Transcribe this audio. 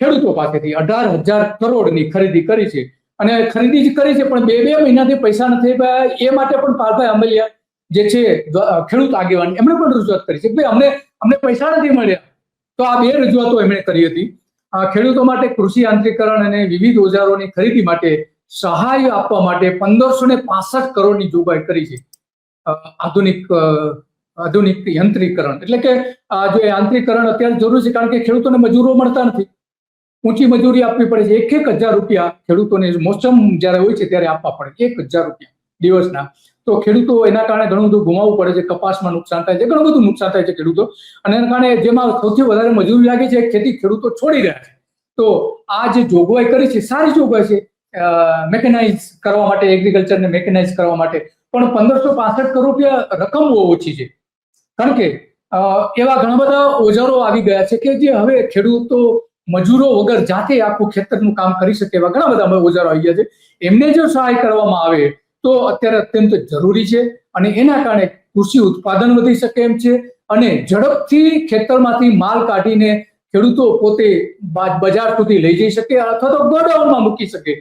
ખેડૂતો પાસેથી 18,000 કરોડની ખરીદી કરી છે. અને ખરીદી જ કરી છે, પણ 2 મહિનાથી પૈસા નથી આપ્યા. એ માટે પણ પાલભાઈ આંબલિયા જે છે ખેડૂત આગેવાન, એમણે પણ રજૂઆત કરી છે કે ભાઈ અમને પૈસા નથી મળ્યા. તો આ 2 રજૂઆતો એમણે કરી હતી. ખેડૂતો માટે કૃષિ યાંત્રિકરણ અને વિવિધ ઓજારોની ખરીદી માટે સહાય આપવા માટે 1565 કરોડની જોગવાઈ કરી છે. આધુનિક યંત્રીકરણ એટલે કે જો યાંત્રિકરણ અત્યારે જરૂરી છે, કારણ કે ખેડૂતોને મજૂરો મળતા નથી. ઊંચી મજૂરી આપવી પડે છે. 1,000 રૂપિયા ખેડૂતોને મોસમ જયારે હોય છે ત્યારે આપવા પડે, 1,000 રૂપિયા દિવસના. તો ખેડૂતો એના કારણે ઘણું બધું ગુમાવવું પડે છે. કપાસમાં નુકસાન થાય છે, ઘણું બધું નુકસાન થાય છે ખેડૂતો. અને એના કારણે જેમાં સૌથી વધારે મજૂરી લાગે છે ખેતી ખેડૂતો છોડી રહ્યા છે. તો આ જે જોગવાઈ કરી છે સારી જોગવાઈ છે મેકેનાઇઝ કરવા માટે, એગ્રીકલ્ચરને મેકેનાઇઝ કરવા માટે. પણ 1565 કરોડ રૂપિયા રકમ બહુ ઓછી છે, કારણ કે એવા ઘણા બધા ઓજારો આવી ગયા છે કે જે હવે ખેડૂતો મજૂરો વગર જાતે આખું ખેતરનું કામ કરી શકે એવા ઘણા બધા ઓજારો આવી ગયા છે. એમને જો સહાય કરવામાં આવે તો અત્યારે અત્યંત જરૂરી છે. અને એના કારણે કૃષિ ઉત્પાદન વધી શકે એમ છે. અને ઝડપથી ખેતરમાંથી માલ કાઢીને ખેડૂતો પોતે બજાર સુધી લઈ જઈ શકે અથવા તો ગોડાઉનમાં મૂકી શકે.